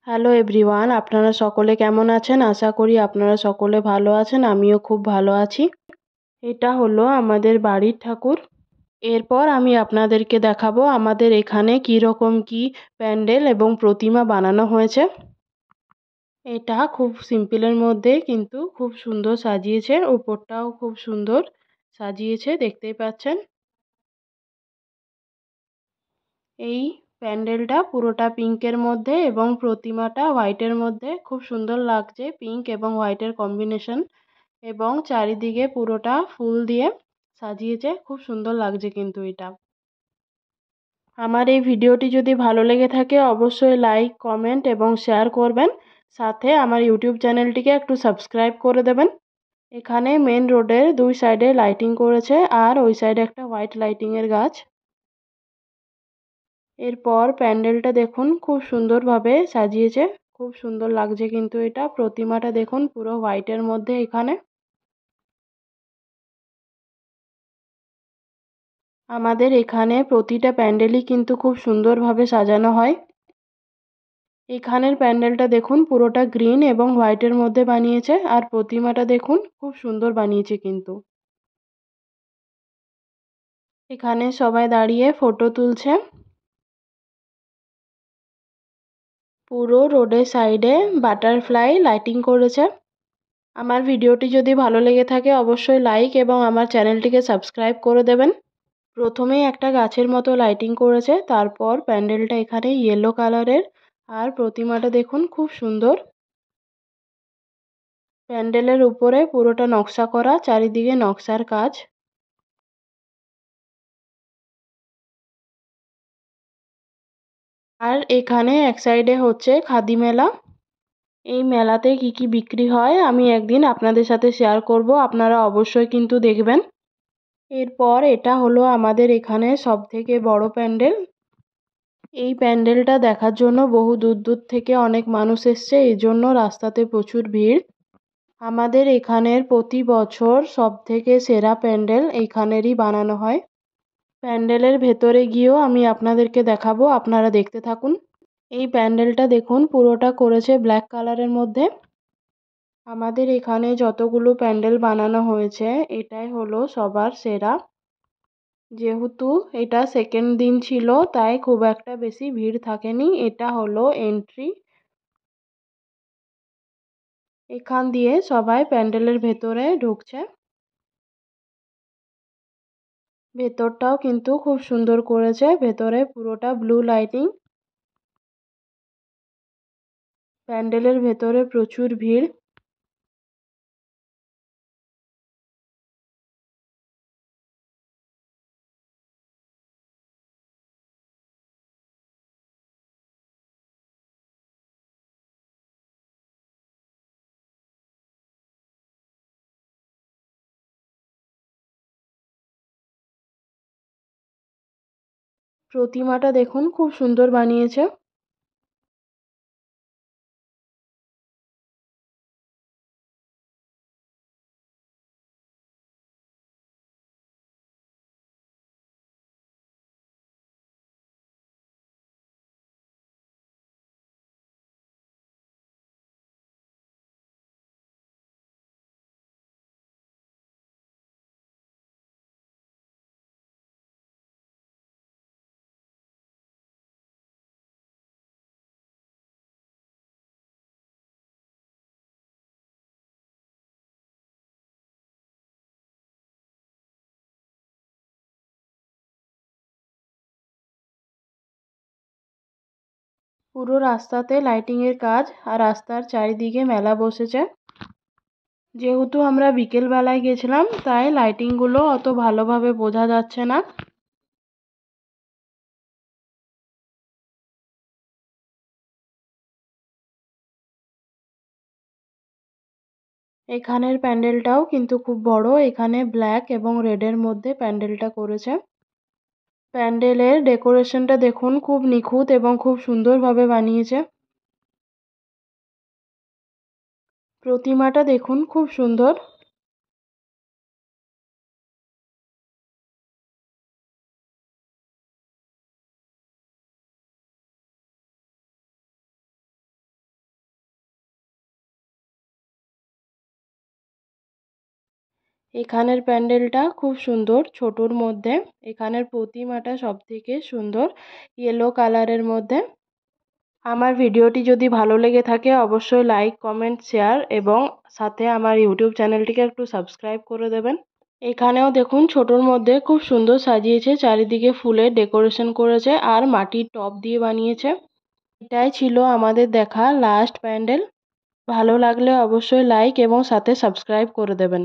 Hello everyone, আপনারা সকলে কেমন আছেন? আশা করি আপনারা সকলে ভালো আছেন। আমিও খুব ভালো আছি। এটা হলো আমাদের বাড়ির ঠাকুর। এরপর আমি আপনাদেরকে দেখাবো আমাদের এখানে কীরকম কি প্যান্ডেল এবং প্রতিমা বানানো হয়েছে। এটা খুব সিম্পলের মধ্যে কিন্তু খুব সুন্দর সাজিয়েছে। উপরটাও খুব সুন্দর সাজিয়েছে, দেখতেই পাচ্ছেন। এই প্যান্ডেলটা পুরোটা পিঙ্কের মধ্যে এবং প্রতিমাটা হোয়াইটের মধ্যে। খুব সুন্দর লাগছে পিঙ্ক এবং হোয়াইটের কম্বিনেশন, এবং চারিদিকে পুরোটা ফুল দিয়ে সাজিয়েছে। খুব সুন্দর লাগছে কিন্তু এটা। আমার এই ভিডিওটি যদি ভালো লেগে থাকে অবশ্যই লাইক, কমেন্ট এবং শেয়ার করবেন। সাথে আমার ইউটিউব চ্যানেলটিকে একটু সাবস্ক্রাইব করে দেবেন। এখানে মেন রোডের দুই সাইডে লাইটিং করেছে, আর ওই সাইডে একটা হোয়াইট লাইটিংয়ের গাছ। এরপর প্যান্ডেলটা দেখুন খুব সুন্দরভাবে সাজিয়েছে। খুব সুন্দর লাগছে কিন্তু এটা। প্রতিমাটা দেখুন পুরো হোয়াইটের মধ্যে এখানে। আমাদের এখানে প্রতিটা প্যান্ডেলই কিন্তু খুব সুন্দরভাবে সাজানো হয়। এখানের প্যান্ডেলটা দেখুন পুরোটা গ্রিন এবং হোয়াইটের মধ্যে বানিয়েছে, আর প্রতিমাটা দেখুন খুব সুন্দর বানিয়েছে কিন্তু। এখানে সবাই দাঁড়িয়ে ফটো তুলছে। পুরো রোডের সাইডে বাটারফ্লাই লাইটিং করেছে। আমার ভিডিওটি যদি ভালো লেগে থাকে অবশ্যই লাইক এবং আমার চ্যানেলটিকে সাবস্ক্রাইব করে দেবেন। প্রথমেই একটা গাছের মতো লাইটিং করেছে, তারপর প্যান্ডেলটা এখানে ইয়েলো কালারের, আর প্রতিমাটা দেখুন খুব সুন্দর। প্যান্ডেলের উপরে পুরোটা নকশা করা, চারিদিকে নকশার কাজ। আর এখানে এক সাইডে হচ্ছে খাদি মেলা। এই মেলাতে কি কি বিক্রি হয় আমি একদিন আপনাদের সাথে শেয়ার করব, আপনারা অবশ্যই কিন্তু দেখবেন। এরপর এটা হলো আমাদের এখানে সবথেকে বড় প্যান্ডেল। এই প্যান্ডেলটা দেখার জন্য বহু দূর দূর থেকে অনেক মানুষ এসছে, এই জন্য রাস্তাতে প্রচুর ভিড়। আমাদের এখানের প্রতি বছর সবথেকে সেরা প্যান্ডেল এইখানেরই বানানো হয়। প্যান্ডেলের ভেতরে গিয়েও আমি আপনাদেরকে দেখাবো, আপনারা দেখতে থাকুন। এই প্যান্ডেলটা দেখুন পুরোটা করেছে ব্ল্যাক কালারের মধ্যে। আমাদের এখানে যতগুলো প্যান্ডেল বানানো হয়েছে এটাই হলো সবার সেরা। যেহেতু এটা সেকেন্ড দিন ছিল তাই খুব একটা বেশি ভিড় থাকেনি। এটা হলো এন্ট্রি। এখান দিয়ে সবাই প্যান্ডেলের ভেতরে ঢুকছে। ভেতরটাও কিন্তু খুব সুন্দর করেছে, ভেতরে পুরোটা ব্লু লাইটিং। প্যান্ডেলের ভেতরে প্রচুর ভিড়। প্রতিমাটা দেখুন খুব সুন্দর বানিয়েছে। পুরো রাস্তাতে লাইটিং এর কাজ, আর রাস্তার চারিদিকে মেলা বসেছে। যেহেতু আমরা বিকেল বেলায় গেছিলাম তাই লাইটিং গুলো অত ভালোভাবে বোঝা যাচ্ছে না। এখানের প্যান্ডেলটাও কিন্তু খুব বড়। এখানে ব্ল্যাক এবং রেডের মধ্যে প্যান্ডেলটা করেছে। প্যান্ডেলের ডেকোরেশনটা দেখুন খুব নিখুঁত এবং খুব সুন্দরভাবে বানিয়েছে। প্রতিমাটা দেখুন খুব সুন্দর। এখানের প্যান্ডেলটা খুব সুন্দর, ছোটোর মধ্যে। এখানের প্রতিমাটা সব থেকে সুন্দর, ইয়েলো কালারের মধ্যে। আমার ভিডিওটি যদি ভালো লেগে থাকে অবশ্যই লাইক, কমেন্ট, শেয়ার এবং সাথে আমার ইউটিউব চ্যানেলটিকে একটু সাবস্ক্রাইব করে দেবেন। এখানেও দেখুন ছোটোর মধ্যে খুব সুন্দর সাজিয়েছে, চারিদিকে ফুলের ডেকোরেশন করেছে আর মাটির টব দিয়ে বানিয়েছে। এটাই ছিল আমাদের দেখা লাস্ট প্যান্ডেল। ভালো লাগলে অবশ্যই লাইক এবং সাথে সাবস্ক্রাইব করে দেবেন।